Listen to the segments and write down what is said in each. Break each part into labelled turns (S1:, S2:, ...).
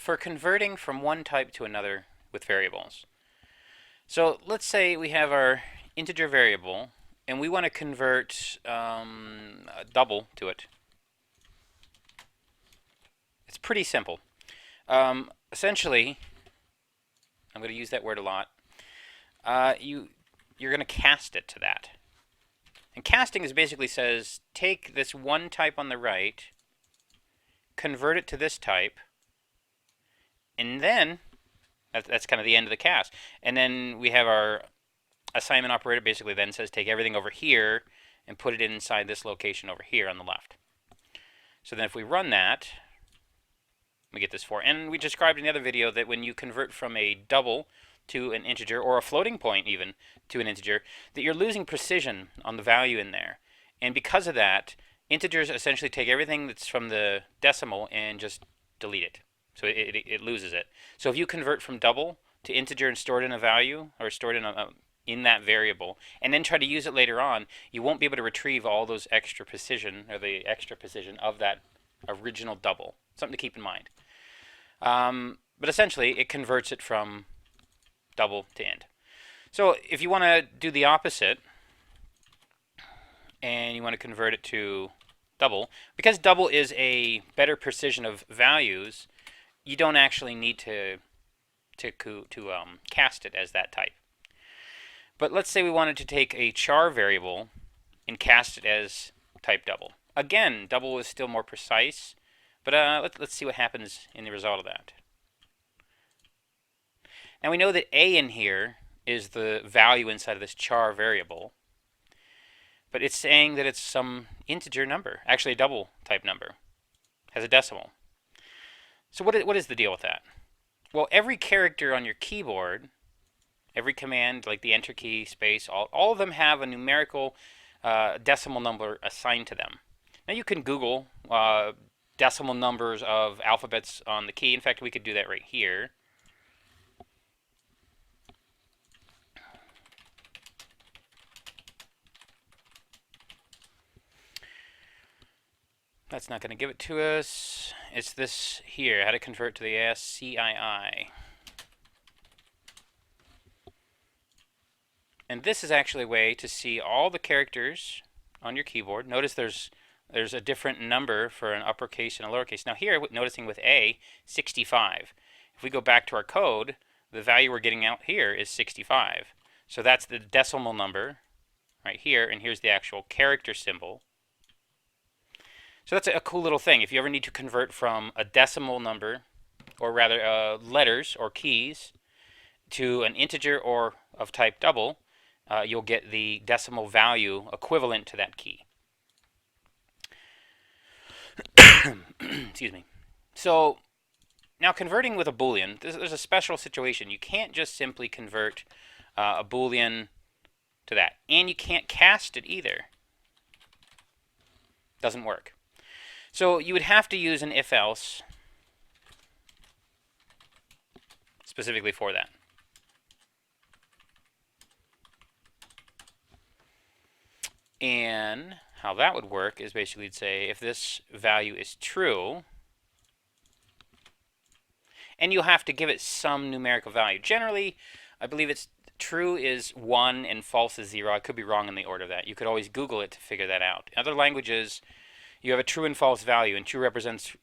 S1: for converting from one type to another with variables. So let's say we have our integer variable and we want to convert a double to it. It's pretty simple. Essentially, I'm going to use that word a lot. You're going to cast it to that. And casting is basically says, take this one type on the right, convert it to this type, and then, that's kind of the end of the cast. And then we have our assignment operator basically then says, take everything over here and put it inside this location over here on the left. So then if we run that, we get this 4. And we described in the other video that when you convert from a double to an integer, or a floating point even, to an integer, that you're losing precision on the value in there. And because of that, integers essentially take everything that's from the decimal and just delete it. So it loses it. So if you convert from double to integer and store it in a value, or store it in that variable, and then try to use it later on, you won't be able to retrieve all those extra precision, or the extra precision of that original double. Something to keep in mind. But essentially, it converts it from double to int. So if you want to do the opposite, and you want to convert it to double, because double is a better precision of values, you don't actually need to cast it as that type. But let's say we wanted to take a char variable and cast it as type double. Again, double is still more precise, but let's see what happens in the result of that. Now we know that a in here is the value inside of this char variable, but it's saying that it's some integer number, actually a double type number, has a decimal. So what is the deal with that? Well, every character on your keyboard, every command, like the enter key, space, all of them have a numerical decimal number assigned to them. Now you can Google decimal numbers of alphabets on the key. In fact, we could do that right here. That's not going to give it to us. It's this here, how to convert to the ASCII. And this is actually a way to see all the characters on your keyboard. Notice there's a different number for an uppercase and a lowercase. Now here, noticing with A, 65. If we go back to our code, the value we're getting out here is 65. So that's the decimal number right here, and here's the actual character symbol. So that's a cool little thing. If you ever need to convert from a decimal number, or rather letters or keys, to an integer or of type double, you'll get the decimal value equivalent to that key. Excuse me. So now converting with a Boolean, there's a special situation. You can't just simply convert a Boolean to that. And you can't cast it either. Doesn't work. So you would have to use an if-else specifically for that. And how that would work is basically you'd say if this value is true, and you'll have to give it some numerical value. Generally, I believe it's true is 1 and false is 0. I could be wrong in the order of that. You could always Google it to figure that out. In other languages, you have a true and false value, and true represents,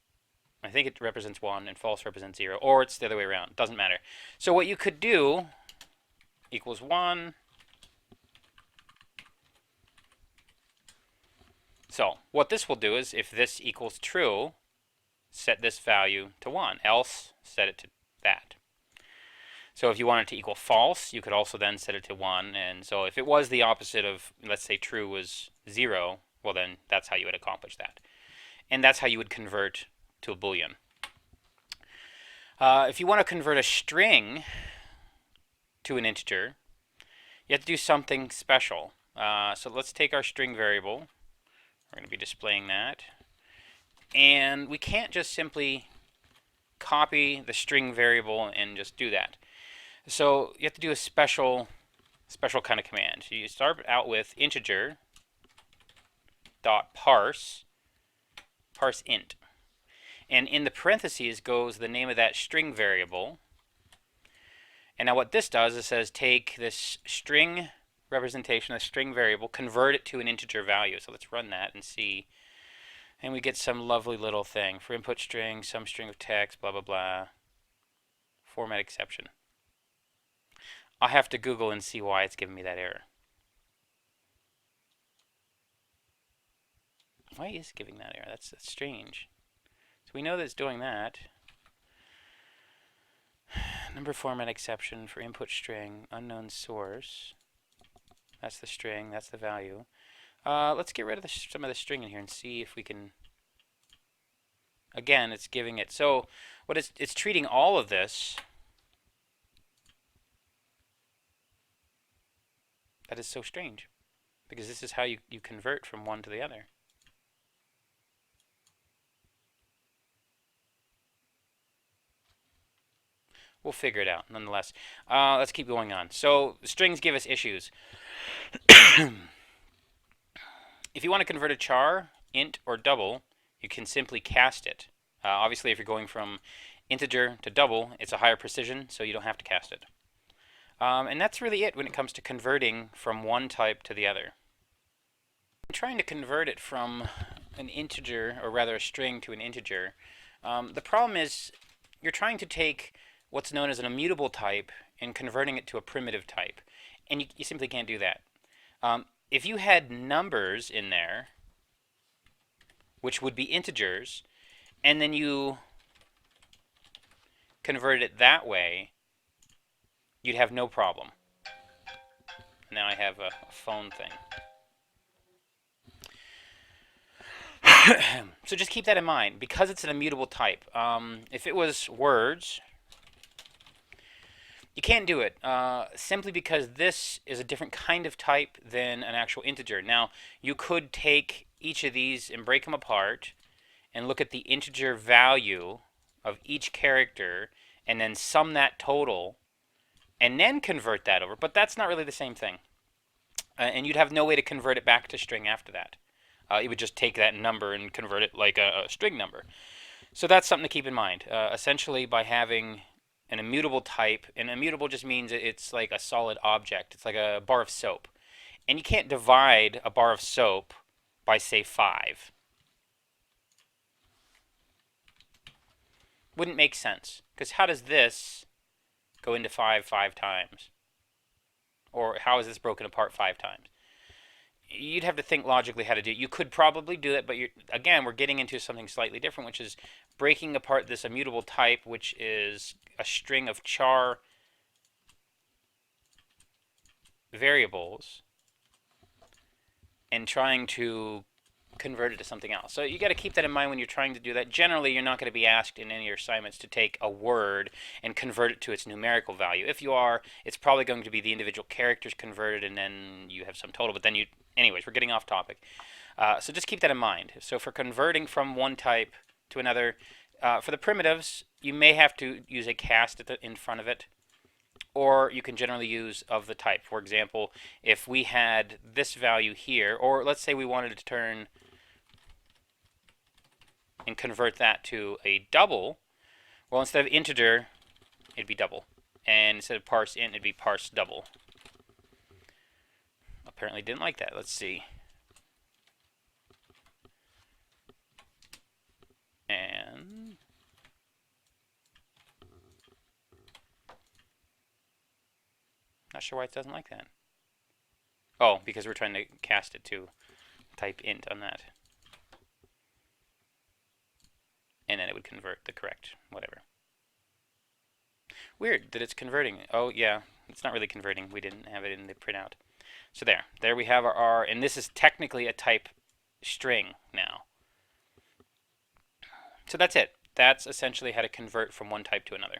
S1: I think it represents 1, and false represents 0, or it's the other way around. Doesn't matter. So what you could do equals 1. So what this will do is, if this equals true, set this value to 1, else set it to that. So if you want it to equal false, you could also then set it to 1, and so if it was the opposite of, let's say true was 0, well then that's how you would accomplish that. And that's how you would convert to a Boolean. If you want to convert a string to an integer, you have to do something special. So let's take our string variable. We're going to be displaying that. And we can't just simply copy the string variable and just do that. So you have to do a special kind of command. So you start out with integer dot parse int. And in the parentheses goes the name of that string variable. And now what this does is says take this string representation, a string variable, convert it to an integer value. So let's run that and see. And we get some lovely little thing. For input string, some string of text, blah, blah, blah. Format exception. I'll have to Google and see why it's giving me that error. Why is it giving that error? That's strange. So we know that it's doing that. Number format exception for input string, unknown source. That's the string, that's the value. Let's get rid of some of the string in here and see if we can... Again, it's giving it... So what it's treating all of this... That is so strange, because this is how you convert from one to the other. We'll figure it out, nonetheless. Let's keep going on. So strings give us issues. If you want to convert a char, int, or double, you can simply cast it. Obviously, if you're going from integer to double, it's a higher precision, so you don't have to cast it. And that's really it when it comes to converting from one type to the other. I'm trying to convert it from an integer, or rather a string, to an integer. The problem is you're trying to take what's known as an immutable type and converting it to a primitive type. And you simply can't do that. If you had numbers in there, which would be integers, and then you converted it that way, you'd have no problem. Now I have a phone thing. So just keep that in mind. Because it's an immutable type, if it was words, you can't do it, simply because this is a different kind of type than an actual integer. Now, you could take each of these and break them apart and look at the integer value of each character and then sum that total and then convert that over. But that's not really the same thing. And you'd have no way to convert it back to string after that. You would just take that number and convert it like a string number. So that's something to keep in mind. Essentially, by having an immutable type, and immutable just means it's like a solid object. It's like a bar of soap. And you can't divide a bar of soap by, say, 5. Wouldn't make sense. Because how does this go into 5 times? Or how is this broken apart 5 times? You'd have to think logically how to do it. You could probably do it, but again, we're getting into something slightly different, which is breaking apart this immutable type, which is a string of char variables, and trying to convert it to something else. So you got to keep that in mind when you're trying to do that. Generally, you're not going to be asked in any of your assignments to take a word and convert it to its numerical value. If you are, it's probably going to be the individual characters converted, and then you have some total. But then anyways, we're getting off topic. So just keep that in mind. So for converting from one type to another, for the primitives, you may have to use a cast in front of it, or you can generally use of the type. For example, if we had this value here, or let's say we wanted to turn and convert that to a double, well, instead of integer, it'd be double. And instead of parse int, it'd be parse double. Apparently didn't like that. Let's see. And not sure why it doesn't like that. Oh, because we're trying to cast it to type int on that. And then it would convert the correct whatever. Weird that it's converting. Oh, yeah, it's not really converting. We didn't have it in the printout. So there we have our R, and this is technically a type string now. So that's it. That's essentially how to convert from one type to another.